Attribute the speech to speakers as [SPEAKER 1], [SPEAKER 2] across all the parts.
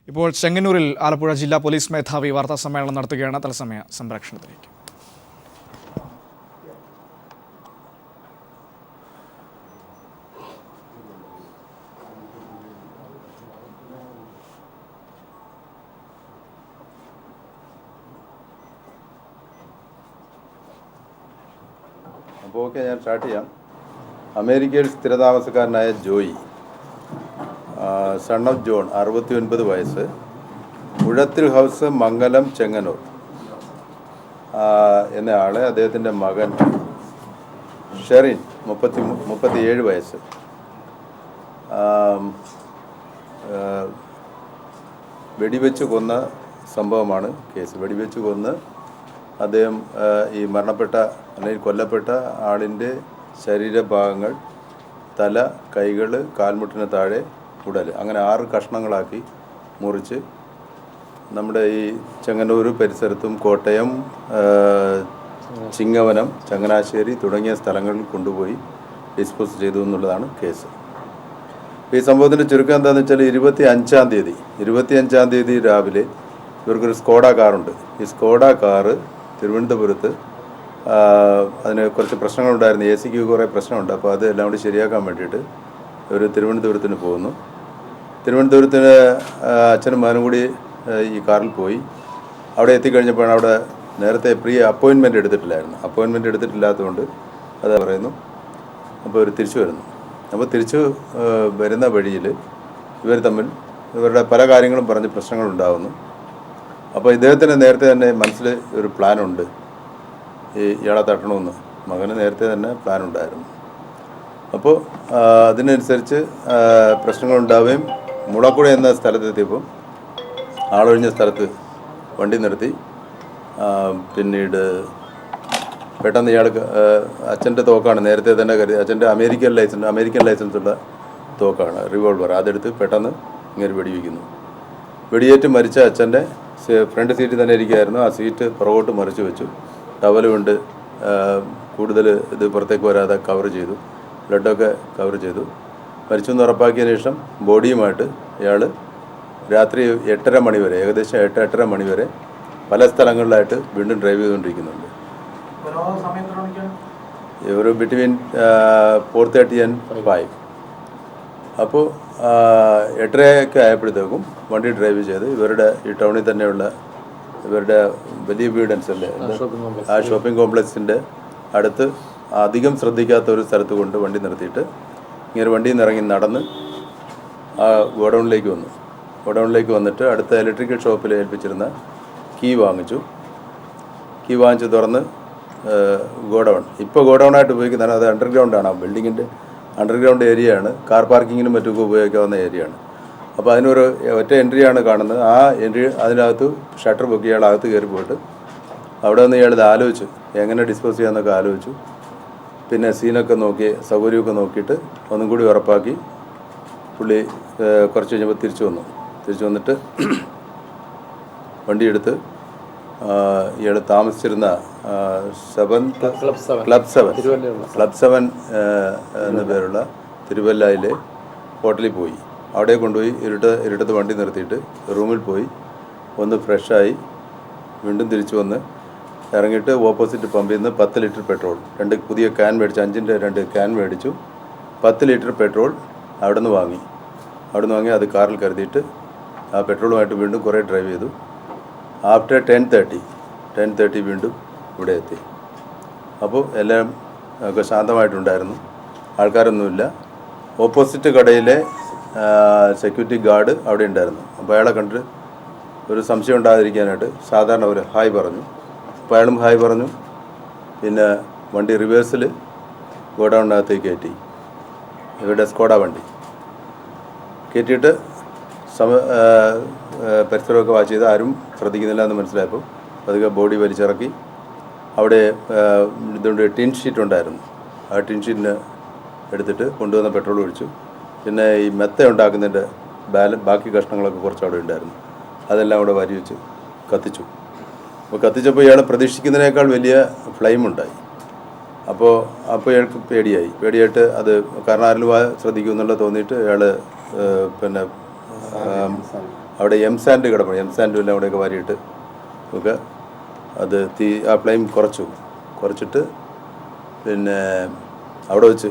[SPEAKER 1] ഇപ്പോൾ ചെങ്ങന്നൂരിൽ ആലപ്പുഴ ജില്ലാ പോലീസ് മേധാവി വാർത്താ സമ്മേളനം നടത്തുകയാണ്. തത്സമയ സംപ്രേഷണത്തിലേക്ക്.
[SPEAKER 2] അപ്പോൾ ഓക്കെ, ഞാൻ സ്റ്റാർട്ട് ചെയ്യാം. അമേരിക്കയിൽ സ്ഥിരതാമസക്കാരനായ ജോയി, സൺ ഓഫ് ജോൺ, 69 വയസ്സ്, മുഴത്തിൽ ഹൗസ്, മംഗലം, ചെങ്ങന്നൂർ എന്നയാളെ അദ്ദേഹത്തിൻ്റെ മകൻ ഷെറിൻ 37 വയസ്സ് വെടിവെച്ച് കൊന്ന സംഭവമാണ് കേസ്. വെടിവെച്ച് കൊന്ന് അദ്ദേഹം ഈ മരണപ്പെട്ട അല്ലെങ്കിൽ കൊല്ലപ്പെട്ട ആളിൻ്റെ ശരീരഭാഗങ്ങൾ, തല, കൈകൾ, കാൽമുട്ടിന് താഴെ ഉടൽ, അങ്ങനെ 6 കഷ്ണങ്ങളാക്കി മുറിച്ച് നമ്മുടെ ഈ ചെങ്ങന്നൂർ പരിസരത്തും കോട്ടയം, ചിങ്ങവനം, ചങ്ങനാശ്ശേരി തുടങ്ങിയ സ്ഥലങ്ങളിൽ കൊണ്ടുപോയി ഡിസ്പോസ് ചെയ്തു എന്നുള്ളതാണ് കേസ്. ഈ സംഭവത്തിൻ്റെ ചുരുക്കം എന്താണെന്ന് വെച്ചാൽ 25-ാം തീയതി രാവിലെ ഇവർക്കൊരു സ്കോഡ കാറുണ്ട്. ഈ സ്കോഡ കാറ് തിരുവനന്തപുരത്ത് അതിന് കുറച്ച് പ്രശ്നങ്ങളുണ്ടായിരുന്നു. AC ക്ക് കുറേ പ്രശ്നമുണ്ട്. അപ്പോൾ അത് എല്ലാം കൂടി ശരിയാക്കാൻ വേണ്ടിയിട്ട് ഇവർ തിരുവനന്തപുരത്തിന് പോകുന്നു. തിരുവനന്തപുരത്തിന് അച്ഛനും മകനും കൂടി ഈ കാറിൽ പോയി. അവിടെ എത്തിക്കഴിഞ്ഞപ്പോഴാണ് അവിടെ നേരത്തെ അപ്പോയിൻമെൻറ്റ് എടുത്തിട്ടില്ലായിരുന്നു. അപ്പോയിൻമെൻറ്റ് എടുത്തിട്ടില്ലാത്തതുകൊണ്ട് അത് പറയുന്നു. അപ്പോൾ ഇവർ തിരിച്ചു വരുന്നു. അപ്പോൾ തിരിച്ചു വരുന്ന വഴിയിൽ ഇവർ തമ്മിൽ ഇവരുടെ പല കാര്യങ്ങളും പറഞ്ഞ് പ്രശ്നങ്ങളുണ്ടാകുന്നു. അപ്പോൾ ഇദ്ദേഹത്തിന് നേരത്തെ തന്നെ മനസ്സിൽ ഒരു പ്ലാനുണ്ട്, ഇയാളെ തട്ടണമെന്ന്. മകന് നേരത്തെ തന്നെ പ്ലാനുണ്ടായിരുന്നു. അപ്പോൾ അതിനനുസരിച്ച് പ്രശ്നങ്ങളുണ്ടാവുകയും മുളക്കുഴ എന്ന സ്ഥലത്തെത്തിയപ്പോൾ ആളൊഴിഞ്ഞ സ്ഥലത്ത് വണ്ടി നിർത്തി. പിന്നീട് പെട്ടെന്ന് ഇയാൾക്ക് അച്ഛൻ്റെ തോക്കാണ് നേരത്തെ തന്നെ കരുതി. അച്ഛൻ്റെ അമേരിക്കൻ ലൈസൻസുള്ള തോക്കാണ്, റിവോൾവർ. അതെടുത്ത് പെട്ടെന്ന് ഇങ്ങനെ വെടിവെക്കുന്നു. വെടിയേറ്റ് മരിച്ച അച്ഛൻ്റെ ഫ്രണ്ട് സീറ്റിൽ തന്നെ ഇരിക്കുകയായിരുന്നു. ആ സീറ്റ് പുറകോട്ട് മറിച്ച് വെച്ചു. ടവൽ കൊണ്ട് കൂടുതൽ ഇത് പുറത്തേക്ക് വരാതെ കവർ ചെയ്തു. ബ്ലഡൊക്കെ കവർ ചെയ്തു. മരിച്ചു എന്ന് ഉറപ്പാക്കിയതിന് ശേഷം ബോഡിയുമായിട്ട് ഇയാൾ രാത്രി 8:30 മണി വരെ, ഏകദേശം 8-8:30 മണി വരെ പല സ്ഥലങ്ങളിലായിട്ട് വീണ്ടും ഡ്രൈവ് ചെയ്തുകൊണ്ടിരിക്കുന്നുണ്ട്. ഒരു ബിറ്റ്വീൻ 4:30 and 5. അപ്പോൾ 8:30 ആയപ്പോഴത്തേക്കും വണ്ടി ഡ്രൈവ് ചെയ്ത് ഇവരുടെ ഈ ടൗണിൽ തന്നെയുള്ള ഇവരുടെ വലിയ വീഡൻസ് അല്ലേ, ആ ഷോപ്പിംഗ് കോംപ്ലക്സിൻ്റെ അടുത്ത് അധികം ശ്രദ്ധിക്കാത്ത ഒരു സ്ഥലത്ത് കൊണ്ട് വണ്ടി നിർത്തിയിട്ട് ഇങ്ങനെ വണ്ടിയിൽ നിന്ന് ഇറങ്ങി നടന്ന് ആ ഗോഡൗണിലേക്ക് വന്നു. ഗോഡൗണിലേക്ക് വന്നിട്ട് അടുത്ത ഇലക്ട്രിക്കൽ ഷോപ്പിൽ ഏൽപ്പിച്ചിരുന്ന കീ വാങ്ങിച്ചു തുറന്ന് ഗോഡൗൺ, ഇപ്പോൾ ഗോഡൗണായിട്ട് ഉപയോഗിക്കുന്നതാണ്. അത് അണ്ടർഗ്രൗണ്ടാണ്. ആ ബിൽഡിങ്ങിൻ്റെ അണ്ടർഗ്രൗണ്ട് ഏരിയയാണ്. കാർ പാർക്കിങ്ങിനും മറ്റുമൊക്കെ ഉപയോഗിക്കാവുന്ന ഏരിയയാണ്. അപ്പോൾ അതിനൊരു ഒറ്റ എൻട്രിയാണ് കാണുന്നത്. ആ എൻട്രി അതിനകത്ത് ഷട്ടർ പൊക്കി ഇയാൾ അകത്ത് കയറി പോയിട്ട് അവിടെ നിന്ന് ഇയാൾ ഇത് ആലോചിച്ചു, എങ്ങനെ ഡിസ്പോസ് ചെയ്യാമെന്നൊക്കെ ആലോചിച്ചു. പിന്നെ സീനൊക്കെ നോക്കി, സൗകര്യമൊക്കെ നോക്കിയിട്ട് ഒന്നും കൂടി ഉറപ്പാക്കി പുള്ളി കുറച്ച് കഴിഞ്ഞപ്പോൾ തിരിച്ചു വന്നിട്ട് വണ്ടിയെടുത്ത് ഇയാൾ താമസിച്ചിരുന്ന ക്ലബ് 7 എന്ന പേരുള്ള തിരുവല്ലയിലെ ഹോട്ടലിൽ പോയി. അവിടെ കൊണ്ടുപോയി ഇരുട്ടത്ത് വണ്ടി നിർത്തിയിട്ട് റൂമിൽ പോയി ഒന്ന് ഫ്രഷായി വീണ്ടും തിരിച്ചു വന്ന് ഇറങ്ങിയിട്ട് ഓപ്പോസിറ്റ് പമ്പിൽ നിന്ന് 10 ലിറ്റർ പെട്രോൾ, 2 പുതിയ ക്യാൻ മേടിച്ചു, 5-ൻ്റെ 2 ക്യാൻ മേടിച്ചു. 10 ലിറ്റർ പെട്രോൾ അവിടെ നിന്ന് വാങ്ങി അത് കാറിൽ കരുതിയിട്ട് ആ പെട്രോളുമായിട്ട് വീണ്ടും കുറേ ഡ്രൈവ് ചെയ്തു. ആഫ്റ്റർ 10:30 വീണ്ടും ഇവിടെ എത്തി. അപ്പോൾ എല്ലാം ഒക്കെ ശാന്തമായിട്ടുണ്ടായിരുന്നു, ആൾക്കാരൊന്നുമില്ല. ഓപ്പോസിറ്റ് കടയിലെ സെക്യൂരിറ്റി ഗാർഡ് അവിടെ ഉണ്ടായിരുന്നു. അപ്പോൾ അയാളെ കണ്ടിട്ട് ഒരു സംശയം ഉണ്ടാകാതിരിക്കാനായിട്ട് സാധാരണ ഒരു ഹായ് പറഞ്ഞു. അപ്പോൾ അയാളും ഹായ് പറഞ്ഞു. പിന്നെ വണ്ടി റിവേഴ്സിൽ ഗോഡൗണിനകത്തേക്ക് കയറ്റി, ഇവിടെ സ്കോഡ വണ്ടി കയറ്റിയിട്ട് പരിസരമൊക്കെ വാച്ച് ചെയ്ത് ആരും ശ്രദ്ധിക്കുന്നില്ല എന്ന് മനസ്സിലായപ്പോൾ പതുക്കെ ബോഡി വലിച്ചിറക്കി. അവിടെ ഇതുകൊണ്ട് ടിൻ ഷീറ്റ് ഉണ്ടായിരുന്നു. ആ ടിൻ ഷീറ്റിന് എടുത്തിട്ട് കൊണ്ടുവന്ന പെട്രോൾ ഒഴിച്ചു. പിന്നെ ഈ മെത്ത ഉണ്ടാക്കുന്നതിൻ്റെ ബാക്കി കഷ്ണങ്ങളൊക്കെ കുറച്ച് അവിടെ ഉണ്ടായിരുന്നു. അതെല്ലാം അവിടെ വാരി വെച്ച് കത്തിച്ചു. അപ്പോൾ കത്തിച്ചപ്പോൾ ഇയാൾ പ്രതീക്ഷിക്കുന്നതിനേക്കാൾ വലിയ ഫ്ലെയിം ഉണ്ടായി. അപ്പോൾ ഇയാൾക്ക് പേടിയായിട്ട് അത് കാരണം ആരെങ്കിലും ശ്രദ്ധിക്കുമെന്നുള്ള തോന്നിയിട്ട് ഇയാൾ പിന്നെ അവിടെ സാൻഡ് കിടപ്പുണ്ട്. സാൻഡും എല്ലാം അവിടെയൊക്കെ വാരിയിട്ട് ഒക്കെ അത് ആ ഫ്ലെയിം കുറച്ചിട്ട് പിന്നെ അവിടെ വെച്ച്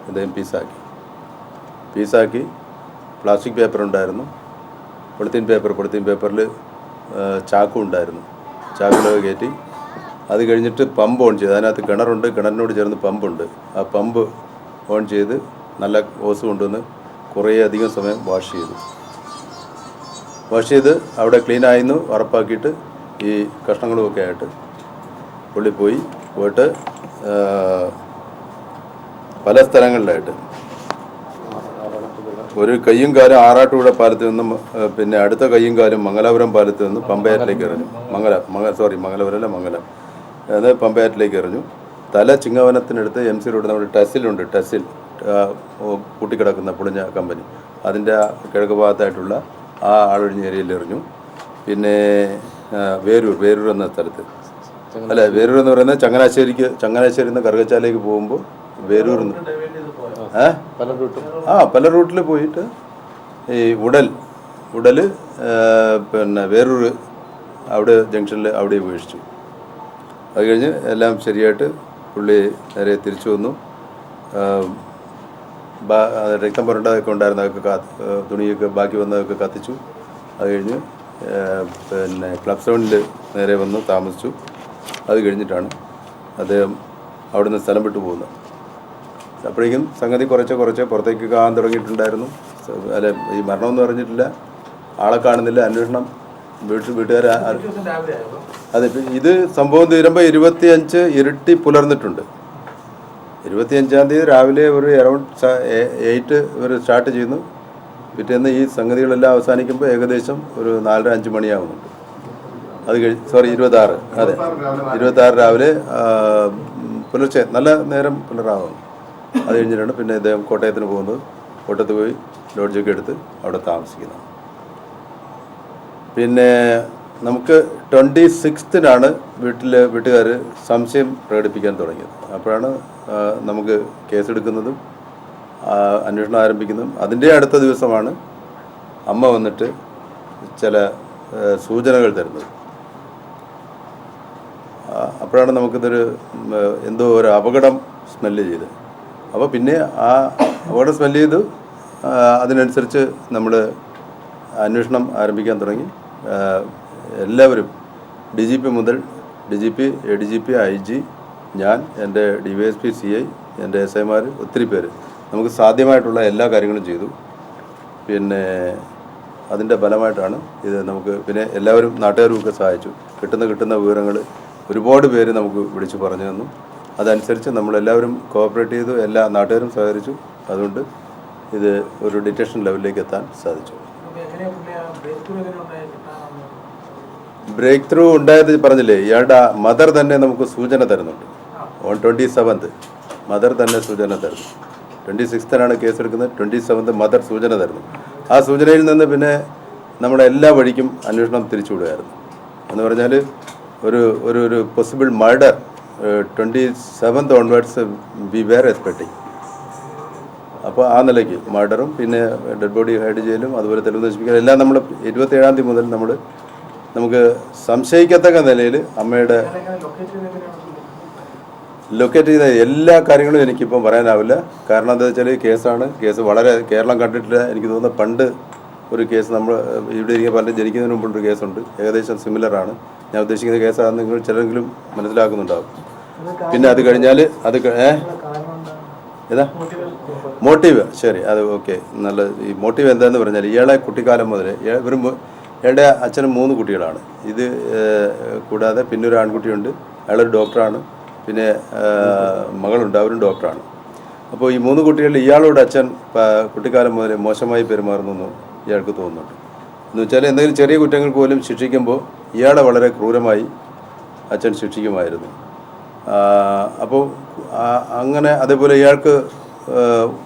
[SPEAKER 2] അദ്ദേഹം പീസാക്കി പ്ലാസ്റ്റിക് പേപ്പർ ഉണ്ടായിരുന്നു, പൊളിത്തീൻ പേപ്പറിൽ ചാക്കും ഉണ്ടായിരുന്നു. ചാക്കിലൊക്കെ കയറ്റി അത് കഴിഞ്ഞിട്ട് പമ്പ് ഓൺ ചെയ്ത്, അതിനകത്ത് കിണറുണ്ട്, കിണറിനോട് ചേർന്ന് പമ്പുണ്ട്. ആ പമ്പ് ഓൺ ചെയ്ത് നല്ല ഓസ് കൊണ്ടുവന്ന് കുറേ അധികം സമയം വാഷ് ചെയ്ത് അവിടെ ക്ലീനായിരുന്നു ഉറപ്പാക്കിയിട്ട് ഈ കഷ്ണങ്ങളുമൊക്കെ ആയിട്ട് പുള്ളി പോയിട്ട് പല സ്ഥലങ്ങളിലായിട്ട് ഒരു കയ്യും കാലും ആറാട്ടുപുഴ പാലത്തിൽ നിന്നും പിന്നെ അടുത്ത കയ്യും കാലും മംഗലാപുരം പാലത്തിൽ നിന്നും പമ്പയാറ്റിലേക്ക് എറിഞ്ഞു. മംഗലം അത് പമ്പയാറ്റിലേക്ക് എറിഞ്ഞു. തല ചിങ്ങവനത്തിനടുത്ത് MC റോഡ് നമ്മുടെ ടെസിൽ കൂട്ടിക്കിടക്കുന്ന പൊളിഞ്ഞ കമ്പനി, അതിൻ്റെ കിഴക്ക് ഭാഗത്തായിട്ടുള്ള ആ ആളൊഴിഞ്ഞ ഏരിയയിൽ എറിഞ്ഞു. പിന്നെ വേരൂർ എന്ന സ്ഥലത്ത്, വേരൂർ എന്ന് പറയുന്നത് ചങ്ങനാശ്ശേരിയിൽ നിന്ന് കറുകച്ചാലേക്ക് പോകുമ്പോൾ വേരൂർ പല റൂട്ടിൽ പോയിട്ട് ഈ ഉടൽ പിന്നെ വേരൂർ അവിടെ ജംഗ്ഷനിൽ അവിടെ ഉപേക്ഷിച്ചു. അത് കഴിഞ്ഞ് എല്ലാം ശരിയായിട്ട് പുള്ളി നേരെ തിരിച്ചു വന്നു. രക്തം പുരണ്ടതൊക്കെ ഉണ്ടായിരുന്നു, അതൊക്കെ തുണിയൊക്കെ ബാക്കി വന്നതൊക്കെ കത്തിച്ചു. അത് കഴിഞ്ഞ് പിന്നെ ക്ലബ് സോണിൽ നേരെ വന്ന് താമസിച്ചു. അത് കഴിഞ്ഞിട്ടാണ് അദ്ദേഹം അവിടുന്ന് സ്ഥലം വിട്ടു പോകുന്നത്. അപ്പോഴേക്കും സംഗതി കുറച്ച് പുറത്തേക്ക് കാണാൻ തുടങ്ങിയിട്ടുണ്ടായിരുന്നു. അല്ല, ഈ മരണമെന്ന് പറഞ്ഞിട്ടില്ല, ആളെ കാണുന്നില്ല, അന്വേഷണം വീട്ടുകാർ. അതെ, ഇത് സംഭവം തീരുമ്പോൾ 25 ഇരുട്ടി പുലർന്നിട്ടുണ്ട്. 25-ാം തീയതി രാവിലെ ഒരു അറൗണ്ട് 8 ഇവർ സ്റ്റാർട്ട് ചെയ്യുന്നു. പിറ്റേന്ന് ഈ സംഗതികളെല്ലാം അവസാനിക്കുമ്പോൾ ഏകദേശം ഒരു 4-5 മണിയാവുന്നുണ്ട്. അത് 26, അതെ 26 രാവിലെ പുലർച്ചെ നല്ല നേരം പുലരാവുന്നു. അത് കഴിഞ്ഞിട്ടാണ് പിന്നെ അദ്ദേഹം കോട്ടയത്തിന് പോകുന്നത്. കോട്ടയത്ത് പോയി ലോഡ്ജൊക്കെ എടുത്ത് അവിടെ താമസിക്കുന്നത്. പിന്നെ നമുക്ക് 26-നാണ് വീട്ടുകാർ സംശയം പ്രകടിപ്പിക്കാൻ തുടങ്ങിയത്. അപ്പോഴാണ് നമുക്ക് കേസെടുക്കുന്നതും അന്വേഷണം ആരംഭിക്കുന്നതും. അതിൻ്റെ അടുത്ത ദിവസമാണ് അമ്മ വന്നിട്ട് ചില സൂചനകൾ തരുന്നത്. അപ്പോഴാണ് നമുക്കിതൊരു എന്തോ ഒരു അപകടം സ്മെല്ല് ചെയ്ത്. അപ്പോൾ പിന്നെ ആ അപകടം സ്മെല്ല് ചെയ്തു. അതിനനുസരിച്ച് നമ്മൾ അന്വേഷണം ആരംഭിക്കാൻ തുടങ്ങി. എല്ലാവരും DGP മുതൽ DGP, ADGP, IG, ഞാൻ, എൻ്റെ DYSP, CI, എൻ്റെ SIമാർ, ഒത്തിരി പേര് നമുക്ക് സാധ്യമായിട്ടുള്ള എല്ലാ കാര്യങ്ങളും ചെയ്തു. പിന്നെ അതിൻ്റെ ഫലമായിട്ടാണ് ഇത് നമുക്ക്. പിന്നെ എല്ലാവരും നാട്ടുകാരും ഒക്കെ സഹായിച്ചു. കിട്ടുന്ന വിവരങ്ങൾ ഒരുപാട് പേര് നമുക്ക് വിളിച്ചു പറഞ്ഞു തന്നു. അതനുസരിച്ച് നമ്മളെല്ലാവരും കോഓപ്പറേറ്റ് ചെയ്തു, എല്ലാ നാട്ടുകാരും സഹകരിച്ചു. അതുകൊണ്ട് ഇത് ഒരു ഡിറ്റക്ഷൻ ലെവലിലേക്ക് എത്താൻ സാധിച്ചു. ബ്രേക്ക് ത്രൂ ഉണ്ടായത് പറഞ്ഞില്ലേ, ഇയാളുടെ മദർ തന്നെ നമുക്ക് സൂചന തരുന്നുണ്ട്. ഓൺ 27th മദർ തന്നെ സൂചന തരുന്നു. 26-നാണ് കേസെടുക്കുന്നത്. 27th മദർ സൂചന തരുന്നു. ആ സൂചനയിൽ നിന്ന് പിന്നെ നമ്മുടെ എല്ലാ വഴിക്കും അന്വേഷണം തിരിച്ചുവിടുകയായിരുന്നു. എന്ന് പറഞ്ഞാൽ ഒരു possible murder 27th onwards we were expecting. അപ്പോൾ ആ നിലയ്ക്ക് മർഡറും പിന്നെ ഡെഡ് ബോഡി ഹൈഡ് ചെയ്യലും അതുപോലെ തെളിവ് നശിപ്പിക്കലും എല്ലാം നമ്മൾ 27-ാം തീയതി മുതൽ നമുക്ക് സംശയിക്കത്തക്ക നിലയിൽ അമ്മയുടെ ലൊക്കേറ്റ് ചെയ്ത എല്ലാ കാര്യങ്ങളും എനിക്കിപ്പം പറയാനാവില്ല. കാരണം എന്താ വെച്ചാൽ കേസ് വളരെ കേരളം കണ്ടിട്ടില്ല. എനിക്ക് തോന്നുന്നത് പണ്ട് ഒരു കേസ് നമ്മൾ ഇവിടെ ഇരിക്കുന്ന പലരും ജനിക്കുന്നതിന് മുമ്പുള്ളൊരു കേസുണ്ട്, ഏകദേശം സിമിലറാണ്. ഞാൻ ഉദ്ദേശിക്കുന്ന കേസാണെന്ന് നിങ്ങൾ ചിലരെങ്കിലും മനസ്സിലാക്കുന്നുണ്ടാവും. പിന്നെ അത് കഴിഞ്ഞാൽ ഏതാ മോട്ടീവ്, ശരി, അത് ഓക്കെ, നല്ല. ഈ മോട്ടീവ് എന്താണെന്ന് പറഞ്ഞാൽ ഇയാളെ കുട്ടിക്കാലം മുതൽ ഇയാളുടെ അച്ഛനും 3 കുട്ടികളാണ്. ഇത് കൂടാതെ പിന്നെ ഒരു ആൺകുട്ടിയുണ്ട്, അയാളൊരു ഡോക്ടറാണ്. പിന്നെ മകളുണ്ട്, അവരും ഡോക്ടറാണ്. അപ്പോൾ ഈ 3 കുട്ടികളിൽ ഇയാളോട് അച്ഛൻ കുട്ടിക്കാലം മുതൽ മോശമായി പെരുമാറുന്നു ഇയാൾക്ക് തോന്നുന്നുണ്ട്. എന്ന് വെച്ചാൽ എന്തെങ്കിലും ചെറിയ കുറ്റങ്ങൾ പോലും ശിക്ഷിക്കുമ്പോൾ ഇയാളെ വളരെ ക്രൂരമായി അച്ഛൻ ശിക്ഷിക്കുമായിരുന്നു. അപ്പോൾ അങ്ങനെ അതേപോലെ ഇയാൾക്ക്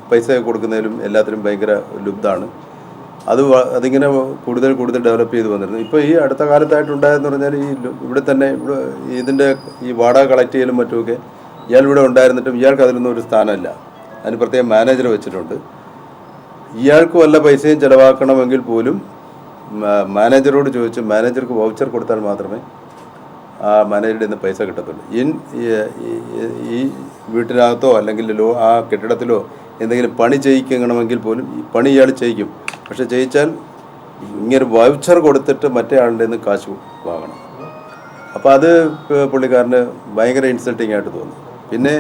[SPEAKER 2] പൈസ കൊടുക്കുന്നതിലും എല്ലാത്തിലും ഭയങ്കര ലുബ്ധാണ്. അതിങ്ങനെ കൂടുതൽ ഡെവലപ്പ് ചെയ്ത് വന്നിരുന്നു. ഇപ്പോൾ ഈ അടുത്ത കാലത്തായിട്ടുണ്ടായെന്ന് പറഞ്ഞാൽ ഇവിടെ തന്നെ ഇതിൻ്റെ ഈ വാടക കളക്ട് ചെയ്യലും മറ്റുമൊക്കെ ഇയാൾ ഇവിടെ ഉണ്ടായിരുന്നിട്ടും ഇയാൾക്ക് അതിലൊന്നും ഒരു സ്ഥാനമില്ല. അതിന് പ്രത്യേകം മാനേജർ വെച്ചിട്ടുണ്ട്. ഇയാൾക്ക് വല്ല പൈസയും ചിലവാക്കണമെങ്കിൽ പോലും മാനേജറോട് ചോദിച്ചു, മാനേജർക്ക് വൗച്ചർ കൊടുത്താൽ മാത്രമേ ആ മാനേജറുടെ നിന്ന് പൈസ കിട്ടത്തുള്ളൂ. ഈ വീട്ടിനകത്തോ അല്ലെങ്കിൽ ആ കെട്ടിടത്തിലോ എന്തെങ്കിലും പണി ചെയ്യിക്കണമെങ്കിൽ പോലും ഈ പണി ഇയാൾ ചെയ്യിക്കും. പക്ഷെ ചെയ്യിച്ചാൽ ഇങ്ങനെ വൗച്ചർ കൊടുത്തിട്ട് മറ്റേ ആളുടെ നിന്ന് കാശ് വാങ്ങണം. അപ്പോൾ അത് പുള്ളിക്കാരന് ഭയങ്കര ഇൻസൾട്ടിങ് ആയിട്ട് തോന്നി. പിന്നെ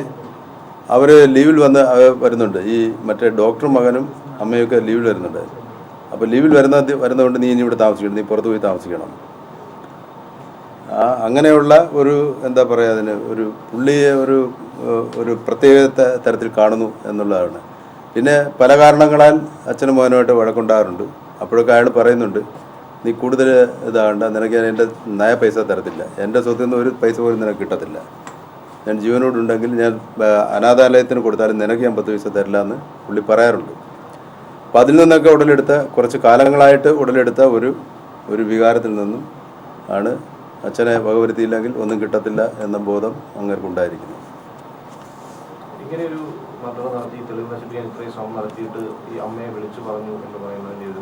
[SPEAKER 2] അവർ ലീവിൽ വരുന്നുണ്ട്, ഈ മറ്റേ ഡോക്ടർ മകനും അമ്മയൊക്കെ ലീവിൽ വരുന്നുണ്ട്. അപ്പോൾ ലീവിൽ വരുന്നതുകൊണ്ട് നീ ഇനി ഇവിടെ താമസിക്കണം, നീ പുറത്ത് പോയി താമസിക്കണം. അങ്ങനെയുള്ള ഒരു എന്താ പറയുക, അതിന് ഒരു പുള്ളിയെ ഒരു പ്രത്യേക തരത്തിൽ കാണുന്നു എന്നുള്ളതാണ്. പിന്നെ പല കാരണങ്ങളാൽ അച്ഛനും മോനുമായിട്ട് വഴക്കുണ്ടാകാറുണ്ട്. അപ്പോഴൊക്കെ അയാൾ പറയുന്നുണ്ട്, നീ കൂടുതൽ ഇതാകണ്ട, നിനക്ക് ഞാൻ എൻ്റെ നയ പൈസ തരത്തില്ല, എൻ്റെ സ്വത്തിൽ നിന്ന് ഒരു പൈസ പോലും നിനക്ക് കിട്ടത്തില്ല, ഞാൻ ജീവനോടുണ്ടെങ്കിൽ ഞാൻ അനാഥാലയത്തിന് കൊടുത്താലും നിനക്ക് ഞാൻ 10 പൈസ തരില്ല എന്ന് പുള്ളി പറയാറുണ്ട്. അപ്പോൾ അതിൽ നിന്നൊക്കെ കുറച്ച് കാലങ്ങളായിട്ട് ഉടലെടുത്ത ഒരു വികാരത്തിൽ നിന്നും ആണ് അച്ഛനെ വകവരുത്തിയില്ലെങ്കിൽ ഒന്നും കിട്ടത്തില്ല എന്ന ബോധം അങ്ങേർക്കുണ്ടായിരിക്കുന്നു.
[SPEAKER 3] ഇങ്ങനെ ഒരു മർഡർ നടത്തി തെളിവ് നശിപ്പിക്കാൻ ഇത്രയും ശ്രമം നടത്തിയിട്ട് ഈ അമ്മയെ വിളിച്ചു പറഞ്ഞു എന്ന് പറയുന്നതിൻ്റെ ഒരു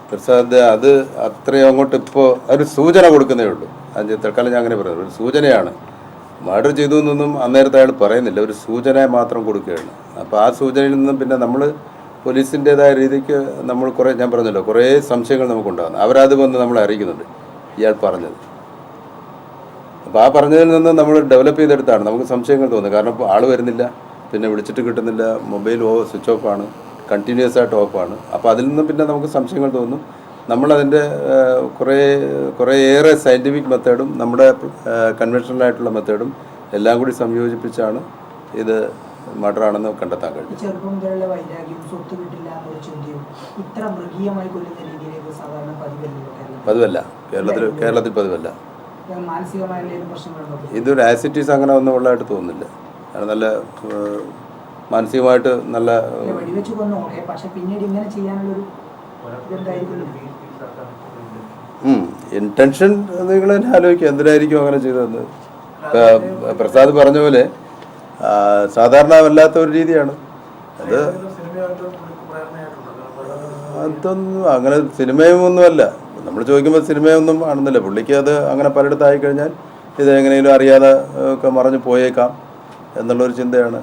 [SPEAKER 2] പ്രസാദ്, അത് അത്രയും അങ്ങോട്ട് ഇപ്പോൾ ഒരു സൂചന കൊടുക്കുന്നേ ഉള്ളൂ. അത് തൽക്കാലം ഞാൻ അങ്ങനെ പറയുന്നത് ഒരു സൂചനയാണ്. മർഡർ ചെയ്തു എന്നൊന്നും അന്നേരത്തെ അയാൾ പറയുന്നില്ല, ഒരു സൂചന മാത്രം കൊടുക്കുകയാണ്. അപ്പോൾ ആ സൂചനയിൽ നിന്നും പിന്നെ നമ്മൾ പോലീസിൻ്റെതായ രീതിക്ക് നമ്മൾ ഞാൻ പറഞ്ഞല്ലോ, കുറേ സംശയങ്ങൾ നമുക്കുണ്ടാകുന്നു. അവരത് വന്ന് നമ്മളെ അറിയിക്കുന്നുണ്ട് ഇയാൾ പറഞ്ഞത്. അപ്പോൾ ആ പറഞ്ഞതിൽ നിന്ന് നമ്മൾ ഡെവലപ്പ് ചെയ്തെടുത്താണ് നമുക്ക് സംശയങ്ങൾ തോന്നുന്നത്. കാരണം ഇപ്പോൾ ആൾ വരുന്നില്ല, പിന്നെ വിളിച്ചിട്ട് കിട്ടുന്നില്ല, മൊബൈൽ സ്വിച്ച് ഓഫ് ആണ്, കണ്ടിന്യൂസ് ആയിട്ട് ഓഫാണ്. അപ്പോൾ അതിൽ നിന്നും പിന്നെ നമുക്ക് സംശയങ്ങൾ തോന്നും. നമ്മളതിൻ്റെ കുറേയേറെ സയൻറ്റിഫിക് മെത്തേഡും നമ്മുടെ കൺവെൻഷനലായിട്ടുള്ള മെത്തേഡും എല്ലാം കൂടി സംയോജിപ്പിച്ചാണ് ഇത് മർഡറാണെന്ന് കണ്ടെത്താൻ കഴിയും.
[SPEAKER 4] ചെറുപ്പം മുതലുള്ള വൈരാഗ്യം, സ്വത്ത് കിട്ടില്ല എന്നൊരു ചിന്തയും ഇത്ര മൃഗീയമായി കൊല്ലുന്ന രീതിയിലേക്ക് സാധാരണ
[SPEAKER 2] പതിവല്ല, കേരളത്തിൽ പതിവല്ല.
[SPEAKER 4] മാനസികമായ പ്രശ്നങ്ങളുണ്ടോ?
[SPEAKER 2] ഇതൊരു ആസിറ്റീസ് അങ്ങനെ ഒന്നും ഉള്ളതായിട്ട് തോന്നുന്നില്ല. നല്ല മാനസികമായിട്ട് നല്ല
[SPEAKER 4] വെടിവെച്ച് കൊന്നു, പക്ഷെ പിന്നീട് ഇങ്ങനെ ചെയ്യാനുള്ളൊരു
[SPEAKER 2] ഇന്റൻഷൻ നിങ്ങൾ തന്നെ ആലോചിക്കുക, എന്തിനായിരിക്കും അങ്ങനെ ചെയ്തതെന്ന്. പ്രസാദ് പറഞ്ഞ പോലെ സാധാരണ വല്ലാത്ത ഒരു രീതിയാണ് അത്. അതൊന്നും അങ്ങനെ സിനിമയൊന്നുമല്ല. നമ്മൾ ചോദിക്കുമ്പോൾ സിനിമയൊന്നും ആണെന്നില്ല. പുള്ളിക്ക് അത് അങ്ങനെ പലയിടത്തായി കഴിഞ്ഞാൽ ഇത് എങ്ങനെയും അറിയാതെ ഒക്കെ മറഞ്ഞു പോയേക്കാം എന്നുള്ളൊരു ചിന്തയാണ്.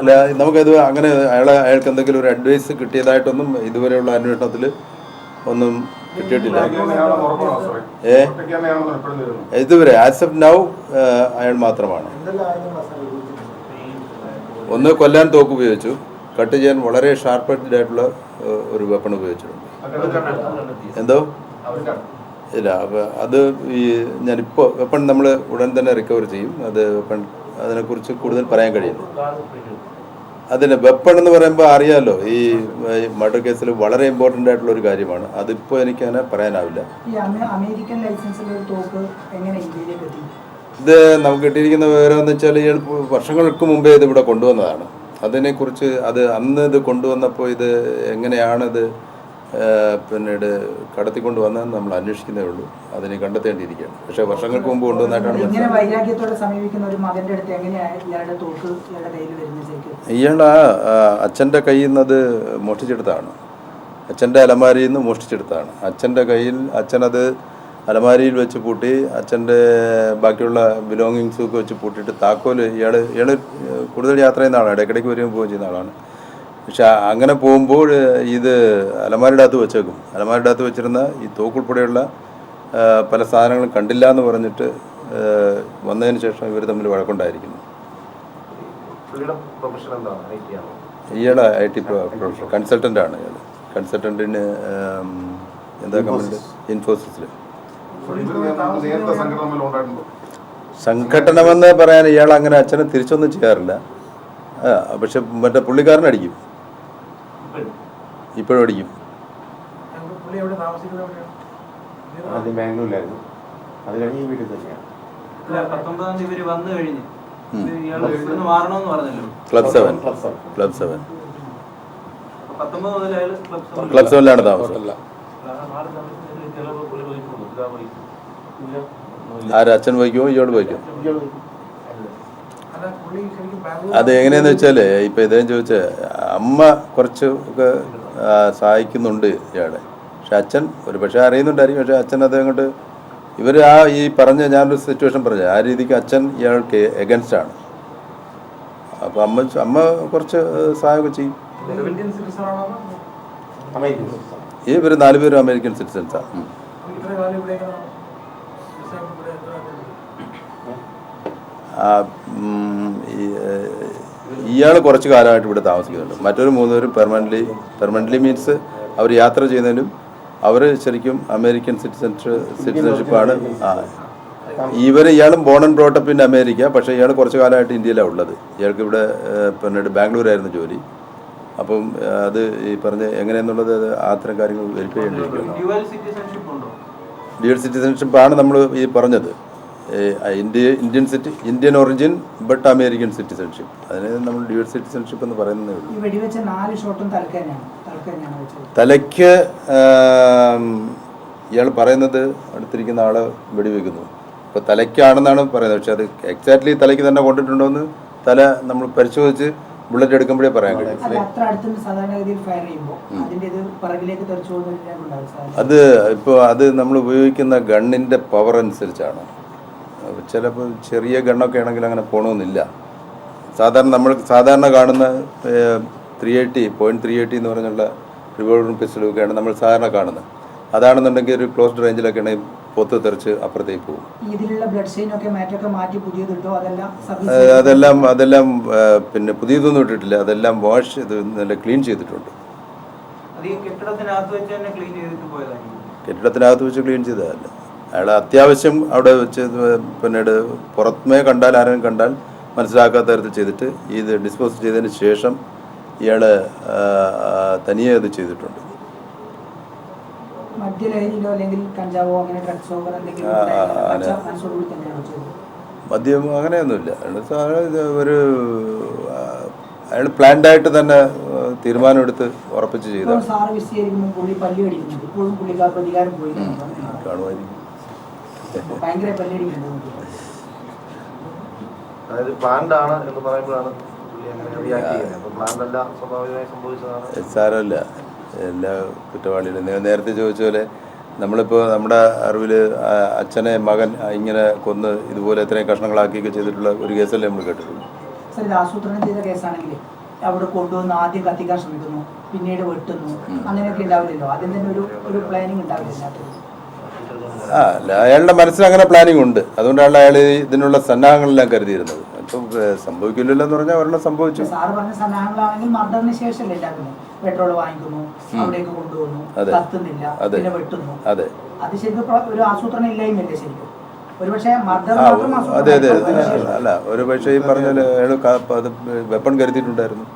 [SPEAKER 2] അല്ല, നമുക്കത് അങ്ങനെ അയാൾക്ക് എന്തെങ്കിലും ഒരു അഡ്വൈസ് കിട്ടിയതായിട്ടൊന്നും ഇതുവരെയുള്ള അന്വേഷണത്തിൽ ഒന്നും കിട്ടിയിട്ടില്ല. ഇതുവരെ ആസ് ഓഫ് നൗ അയാൾ മാത്രമാണ്. ഒന്ന് കൊല്ലാൻ തോക്ക് ഉപയോഗിച്ചു, കട്ട് ചെയ്യാൻ വളരെ ഷാർപ്പഡ് ആയിട്ടുള്ള ഒരു വെപ്പൺ ഉപയോഗിച്ചിട്ടുണ്ട്. എന്തോ ഇല്ല, അത് ഞാനിപ്പോൾ വെപ്പൺ നമ്മൾ ഉടൻ തന്നെ റിക്കവർ ചെയ്യും. അത് വെപ്പൺ അതിനെക്കുറിച്ച് കൂടുതൽ പറയാൻ കഴിയില്ല. അതിന് വെപ്പൺ എന്ന് പറയുമ്പോൾ അറിയാമല്ലോ, ഈ മർഡർ കേസിൽ വളരെ ഇമ്പോർട്ടൻ്റ് ആയിട്ടുള്ള ഒരു കാര്യമാണ്. അതിപ്പോൾ എനിക്കങ്ങനെ പറയാനാവില്ല. ഇത് നമുക്ക് കിട്ടിയിരിക്കുന്ന വിവരം എന്ന് വെച്ചാൽ ഇയാൾ വർഷങ്ങൾക്ക് മുമ്പേ ഇത് ഇവിടെ കൊണ്ടുവന്നതാണ്. അതിനെക്കുറിച്ച് അന്ന് ഇത് കൊണ്ടുവന്നപ്പോൾ ഇത് എങ്ങനെയാണിത് പിന്നീട് കടത്തിക്കൊണ്ട് വന്നതെന്ന് നമ്മൾ അന്വേഷിക്കുന്നേ ഉള്ളൂ. അതിനെ കണ്ടെത്തേണ്ടിയിരിക്കുകയാണ്. പക്ഷേ വർഷങ്ങൾക്ക് മുമ്പ് കൊണ്ടുവന്നായിട്ടാണ് ഇയാൾ അച്ഛൻ്റെ കയ്യിൽ നിന്ന് അത് മോഷ്ടിച്ചെടുത്താണ്. അച്ഛൻ്റെ അലമാരിയിൽ നിന്ന് മോഷ്ടിച്ചെടുത്താണ്. അച്ഛൻ്റെ കയ്യിൽ അച്ഛനത് അലമാരിയിൽ വെച്ച് പൂട്ടി, അച്ഛൻ്റെ ബാക്കിയുള്ള ബിലോങ്ങിങ്സും ഒക്കെ വെച്ച് പൂട്ടിയിട്ട് താക്കോല് ഇയാൾ കൂടുതൽ യാത്ര ചെയ്യുന്ന ആളാണ്, ഇടയ്ക്കിടയ്ക്ക് വരികയും പോവുകയും ചെയ്യുന്ന ആളാണ്. പക്ഷെ അങ്ങനെ പോകുമ്പോൾ ഇത് അലമാരിയുടെ അകത്ത് വെച്ചേക്കും. അലമാരിയുടെ അകത്ത് വെച്ചിരുന്ന ഈ തോക്കുൾപ്പെടെയുള്ള പല സാധനങ്ങളും കണ്ടില്ല എന്ന് പറഞ്ഞിട്ട് വന്നതിന് ശേഷം ഇവർ തമ്മിൽ വഴക്കുണ്ടായിരിക്കുന്നു. ഇയാളെ IT പ്രൊഫഷണൽ കൺസൾട്ടൻ്റാണ്. ഇയാൾ കൺസൾട്ടൻറ്റിന് എന്താ കമ്പനി, ഇൻഫോസിസിൽ. സംഘടനമെന്ന് പറയാൻ ഇയാൾ അങ്ങനെ അച്ഛനെ തിരിച്ചൊന്നും ചെയ്യാറില്ല. പക്ഷെ മറ്റേ പുള്ളിക്കാരൻ അടിക്കും, ഇപ്പോഴും അടിക്കും.
[SPEAKER 5] ആദ്യം ബാംഗ്ലൂരിലായിരുന്നു, അത് കഴിഞ്ഞ് ഈ വീട്ടിൽ തന്നെയാണ്.
[SPEAKER 2] ക്ലബ് 7.
[SPEAKER 3] 19 മുതൽ അയാൾ
[SPEAKER 2] ക്ലബ് സെവനിലാണ് താമസം. ആര് അച്ഛൻ വഹിക്കുമോ ഇയാൾ വഹിക്കും? അത് എങ്ങനെയാന്ന് വെച്ചാൽ ഇപ്പം ഇദ്ദേഹം ചോദിച്ച അമ്മ കുറച്ച് ഒക്കെ സഹായിക്കുന്നുണ്ട് ഇയാളെ. പക്ഷെ അച്ഛൻ ഒരു പക്ഷേ അറിയുന്നുണ്ടായിരിക്കും. പക്ഷേ അച്ഛൻ അത് അങ്ങോട്ട് ഇവർ ഈ പറഞ്ഞ ഞാനൊരു സിറ്റുവേഷൻ പറഞ്ഞ ആ രീതിക്ക് അച്ഛൻ ഇയാൾക്ക് എഗൻസ്റ്റ് ആണ്. അപ്പോൾ അമ്മ കുറച്ച് സഹായമൊക്കെ ചെയ്യും. ഇവർ 4 പേരും അമേരിക്കൻ സിറ്റിസൺസാണ്. ഇയാൾ കുറച്ച് കാലമായിട്ട് ഇവിടെ താമസിക്കുന്നുണ്ട്. മറ്റൊരു 3 പേരും പെർമനൻ്റ്ലി മീൻസ് അവർ യാത്ര ചെയ്യുന്നതിനും അവർ ശരിക്കും അമേരിക്കൻ സിറ്റിസൺഷിപ്പാണ്. ഇയാളും born and brought up in America. പക്ഷേ ഇയാൾ കുറച്ച് കാലമായിട്ട് ഇന്ത്യയിലാണ് ഉള്ളത്. ഇയാൾക്ക് ഇവിടെ പിന്നീട് ബാംഗ്ലൂരായിരുന്നു ജോലി. അപ്പം അത് ഈ പറഞ്ഞ എങ്ങനെയെന്നുള്ളത് അത്തരം കാര്യങ്ങൾ വെരിഫൈ ചെയ്യേണ്ടിയിരിക്കുന്നു. ഡ്യുവൽ സിറ്റിസൺഷിപ്പാണ് നമ്മൾ ഈ പറഞ്ഞത്. Indian origin but American citizenship. അതിന് നമ്മൾ ഡ്യുവൽ സിറ്റിസൺഷിപ്പ് എന്ന് പറയുന്നതേ ഉള്ളൂ. തലയ്ക്ക് ഇയാൾ പറയുന്നത് അടുത്തിരിക്കുന്ന ആളെ വെടിവെക്കുന്നു. ഇപ്പോൾ തലയ്ക്കാണെന്നാണ് പറയുന്നത്. പക്ഷെ അത് എക്സാക്ട്ലി തലയ്ക്ക് തന്നെ കൊണ്ടിട്ടുണ്ടോ എന്ന് തല നമ്മൾ പരിശോധിച്ച് ബുള്ളറ്റ് എടുക്കുമ്പോഴേ പറയാൻ കഴിയും. അത് നമ്മൾ ഉപയോഗിക്കുന്ന ഗണ്ണിൻ്റെ പവർ അനുസരിച്ചാണ്. ചിലപ്പോൾ ചെറിയ ഗണ്ണൊക്കെ ആണെങ്കിൽ അങ്ങനെ പോകണമെന്നില്ല. സാധാരണ കാണുന്ന 380 എന്ന് പറഞ്ഞുള്ള റിവോൾവറും പിസ്റ്റലൊക്കെയാണ് നമ്മൾ സാധാരണ കാണുന്നത്. അതാണെന്നുണ്ടെങ്കിൽ ഒരു ക്ലോസ്ഡ് റേഞ്ചിലൊക്കെ ആണെങ്കിൽ പൊത്ത് തെറിച്ച് അപ്പുറത്തേക്ക് പോകും. അതെല്ലാം പിന്നെ പുതിയതൊന്നും ഇട്ടിട്ടില്ല. അതെല്ലാം വാഷ് ചെയ്ത് നല്ല ക്ലീൻ ചെയ്തിട്ടുണ്ട്. കെട്ടിടത്തിനകത്ത് വെച്ച് ക്ലീൻ ചെയ്തതല്ല. അയാൾ അത്യാവശ്യം അവിടെ വെച്ച് പിന്നീട് പുറമേ കണ്ടാൽ ആരെങ്കിലും കണ്ടാൽ മനസ്സിലാക്കാത്ത തരത്തിൽ ചെയ്തിട്ട് ഇത് ഡിസ്പോസ് ചെയ്തതിന് ശേഷം ഇയാൾ തനിയെ അത് ചെയ്തിട്ടുണ്ട്. മദ്യം അങ്ങനെയൊന്നുമില്ല. അയാൾ പ്ലാൻഡായിട്ട് തന്നെ തീരുമാനമെടുത്ത് ഉറപ്പിച്ച് ചെയ്തതാണ്. കാണുമായിരിക്കും. സാരമല്ല, എല്ലാ കുറ്റവാളികളും നേരത്തെ ചോദിച്ച പോലെ നമ്മളിപ്പോൾ നമ്മുടെ അറിവിൽ അച്ഛനെ മകൻ ഇങ്ങനെ കൊന്ന് ഇതുപോലെ എത്രയും കഷ്ണങ്ങളാക്കിയൊക്കെ ചെയ്തിട്ടുള്ള ഒരു കേസല്ലേ നമ്മൾ കേട്ടിട്ടുള്ളൂ.
[SPEAKER 4] ആസൂത്രണം ചെയ്ത കേസാണെങ്കിൽ അവിടെ കൊണ്ടുവന്ന് ആദ്യം കത്തിക്കാൻ ശ്രമിക്കുന്നു, പിന്നീട് വെട്ടുന്നു, അങ്ങനെയൊക്കെ ഉണ്ടാവില്ലല്ലോ. ആദ്യം തന്നെ ഒരു പ്ലാനിങ് ഉണ്ടാവില്ല.
[SPEAKER 2] അയാളുടെ മനസ്സിൽ അങ്ങനെ പ്ലാനിങ് ഉണ്ട്. അതുകൊണ്ടാണ് അയാൾ ഇതിനുള്ള സന്നാഹങ്ങളെല്ലാം കരുതിയിരുന്നത്. അപ്പം സംഭവിക്കില്ലല്ലോ എന്ന് പറഞ്ഞാൽ ഒരെണ്ണം സംഭവിച്ചു.
[SPEAKER 4] സാറ് പറഞ്ഞ സന്നാഹങ്ങളാണെങ്കിൽ മർഡറിന് ശേഷമല്ലേ ഉണ്ടാക്കുന്നത്? പെട്രോൾ വാങ്ങിക്കുന്നു, അവിടേക്ക് കൊണ്ടുപോകുന്നു, കത്തുന്നില്ല, പിന്നെ വെട്ടുന്നു.
[SPEAKER 2] അതെ,
[SPEAKER 4] അത് ശരിക്കും ഒരു ആസൂത്രണം ഇല്ലായ്മല്ലേ ശരിക്കും?
[SPEAKER 2] അതെ അല്ല, ഒരു പക്ഷേ ഈ പറഞ്ഞാൽ അയാൾ വെപ്പൺ കരുതിയിട്ടുണ്ടായിരുന്നു.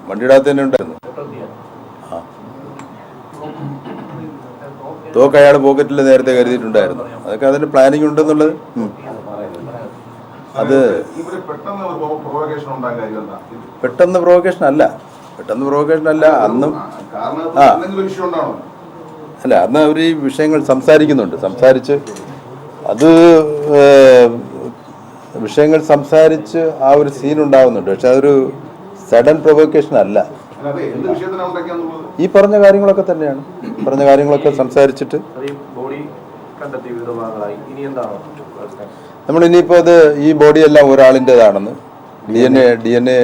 [SPEAKER 2] വണ്ടിയുടെ അകത്ത് തന്നെ ഉണ്ടായിരുന്നു. തോക്ക് അയാൾ പോക്കറ്റിൽ നേരത്തെ കരുതിയിട്ടുണ്ടായിരുന്നു. അതൊക്കെ അതിന് പ്ലാനിങ് ഉണ്ടെന്നുള്ളത്. അത് പെട്ടെന്ന് പ്രൊവോക്കേഷൻ അല്ല. അന്നും അന്ന് അവർ ഈ വിഷയങ്ങൾ സംസാരിച്ച് ആ ഒരു സീൻ ഉണ്ടാകുന്നുണ്ട്. പക്ഷെ അതൊരു സഡൻ പ്രൊവോക്കേഷൻ അല്ല. ഈ പറഞ്ഞ കാര്യങ്ങളൊക്കെ തന്നെയാണ്. സംസാരിച്ചിട്ട് നമ്മളിനിയിപ്പോൾ അത് ഈ ബോഡിയെല്ലാം ഒരാളിൻ്റെതാണെന്ന് DNA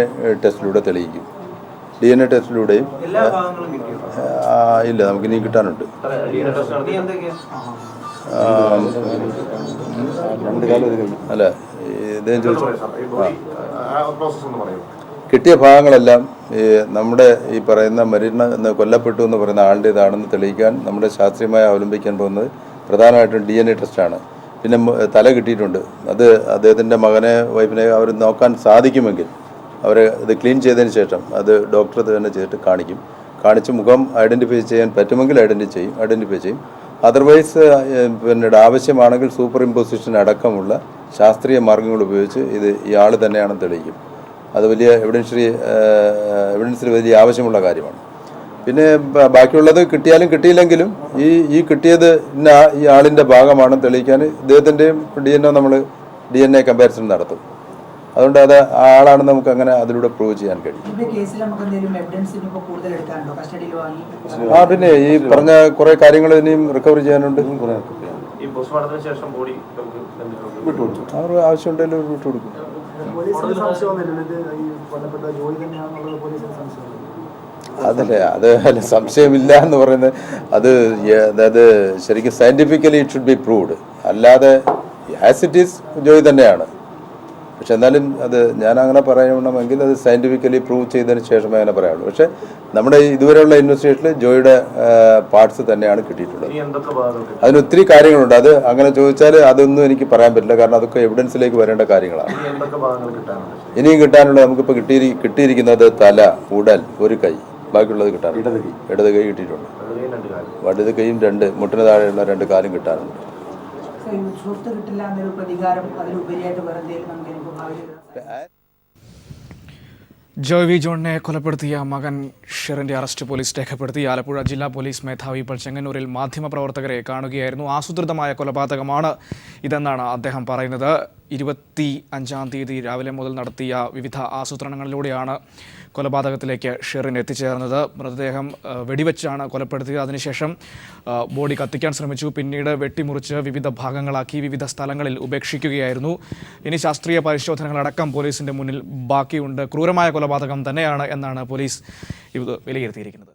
[SPEAKER 2] ടെസ്റ്റിലൂടെ തെളിയിക്കും. DNA ടെസ്റ്റിലൂടെയും ഇല്ല, നമുക്ക് ഇനിയും കിട്ടാനുണ്ട്. 2 കാലം അല്ല, ഇദ്ദേഹം ചോദിച്ചു കിട്ടിയ ഭാഗങ്ങളെല്ലാം നമ്മുടെ ഈ പറയുന്ന കൊല്ലപ്പെട്ടു എന്ന് പറയുന്ന ആളുടേതാണെന്ന് തെളിയിക്കാൻ നമ്മുടെ ശാസ്ത്രീയമായി അവലംബിക്കാൻ പോകുന്നത് പ്രധാനമായിട്ടും DNA ടെസ്റ്റാണ്. പിന്നെ തല കിട്ടിയിട്ടുണ്ട്. അത് അദ്ദേഹത്തിൻ്റെ മകനെ വൈഫിനെ അവർ നോക്കാൻ സാധിക്കുമെങ്കിൽ അവർ ഇത് ക്ലീൻ ചെയ്തതിന് ശേഷം അത് ഡോക്ടർ തന്നെ ചെയ്തിട്ട് കാണിച്ച് മുഖം ഐഡൻറ്റിഫൈ ചെയ്യാൻ പറ്റുമെങ്കിൽ ഐഡൻറ്റിഫൈ ചെയ്യും. അതർവൈസ് പിന്നീട് ആവശ്യമാണെങ്കിൽ സൂപ്പർ ഇമ്പോസിഷൻ അടക്കമുള്ള ശാസ്ത്രീയ മാർഗ്ഗങ്ങൾ ഉപയോഗിച്ച് ഇത് ഇയാൾ തന്നെയാണെന്ന് തെളിയിക്കും. അത് വലിയ എവിഡൻസിൽ വലിയ ആവശ്യമുള്ള കാര്യമാണ്. പിന്നെ ബാക്കിയുള്ളത് കിട്ടിയാലും കിട്ടിയില്ലെങ്കിലും ഈ കിട്ടിയത് ഈ ആളിൻ്റെ ഭാഗമാണെന്ന് തെളിയിക്കാൻ ഇദ്ദേഹത്തിൻ്റെയും നമ്മൾ DNA കമ്പാരിസൺ നടത്തും. അതുകൊണ്ട് അത് ആ ആളാണെന്ന് നമുക്ക് അങ്ങനെ അതിലൂടെ പ്രൂവ് ചെയ്യാൻ കഴിയും. പിന്നെ ഈ പറഞ്ഞ കുറേ കാര്യങ്ങൾ ഇനിയും റിക്കവർ ചെയ്യാനുണ്ട്.
[SPEAKER 3] ഈ പോസ്റ്റ്മോർട്ടത്തിന് ശേഷം ബോഡി വിട്ടുകൊടുക്കും.
[SPEAKER 2] അവർ ആവശ്യമുണ്ടെങ്കിലും വിട്ടുകൊടുക്കും. അതല്ലേ, അത് സംശയമില്ല എന്ന് പറയുന്നത് അതായത് ശരിക്കും scientifically it should be proved. അല്ലാതെ ആസ് ഇറ്റ് ഈസ് ജോയി തന്നെയാണ്. പക്ഷെ എന്നാലും അത് ഞാൻ അങ്ങനെ പറയണമെങ്കിൽ അത് സയൻറ്റിഫിക്കലി പ്രൂവ് ചെയ്തതിന് ശേഷമേ അങ്ങനെ പറയാവുള്ളൂ. പക്ഷേ നമ്മുടെ ഇതുവരെയുള്ള ഇൻവെസ്റ്റിഗേഷനിൽ ജോയിയുടെ പാർട്സ് തന്നെയാണ് കിട്ടിയിട്ടുള്ളത്. അതിന് ഒത്തിരി കാര്യങ്ങളുണ്ട്. അത് അങ്ങനെ ചോദിച്ചാൽ അതൊന്നും എനിക്ക് പറയാൻ പറ്റില്ല, കാരണം അതൊക്കെ എവിഡൻസിലേക്ക് വരേണ്ട കാര്യങ്ങളാണ്. ഇനിയും കിട്ടാനുള്ളത് നമുക്കിപ്പോൾ കിട്ടിയിരിക്കുന്നത് തല, ഉടൽ, ഒരു കൈ, ബാക്കിയുള്ളത് കിട്ടാനുണ്ട്. ഇടത് കൈ കിട്ടിയിട്ടുണ്ട്. വലത് കൈയും മുട്ടിന് താഴെയുള്ള 2 കാലും കിട്ടാനുണ്ട്.
[SPEAKER 1] ജോയ് വി ജോണിനെ കൊലപ്പെടുത്തിയ മകൻ ഷെറിൻ്റെ അറസ്റ്റ് പോലീസ് രേഖപ്പെടുത്തി. ആലപ്പുഴ ജില്ലാ പോലീസ് മേധാവി ഇപ്പോൾ ചെങ്ങന്നൂരിൽ മാധ്യമപ്രവർത്തകരെ കാണുകയായിരുന്നു. ആസൂത്രിതമായ കൊലപാതകമാണ് ഇതെന്നാണ് അദ്ദേഹം പറയുന്നത്. 25-ാം തീയതി രാവിലെ മുതൽ നടത്തിയ വിവിധ ആസൂത്രണങ്ങളിലൂടെയാണ് കൊലപാതകത്തിലേക്ക് ഷെറിൻ എത്തിച്ചേർന്നത്. മൃതദേഹം വെടിവെച്ചാണ് കൊലപ്പെടുത്തിയത്. അതിനുശേഷം ബോഡി കത്തിക്കാൻ ശ്രമിച്ചു. പിന്നീട് വെട്ടിമുറിച്ച് വിവിധ ഭാഗങ്ങളാക്കി വിവിധ സ്ഥലങ്ങളിൽ ഉപേക്ഷിക്കുകയായിരുന്നു. ഇനി ശാസ്ത്രീയ പരിശോധനകളടക്കം പോലീസിൻ്റെ മുന്നിൽ ബാക്കിയുണ്ട്. ക്രൂരമായ കൊലപാതകം തന്നെയാണ് എന്നാണ് പോലീസ് ഇത് വിലയിരുത്തിയിരിക്കുന്നത്.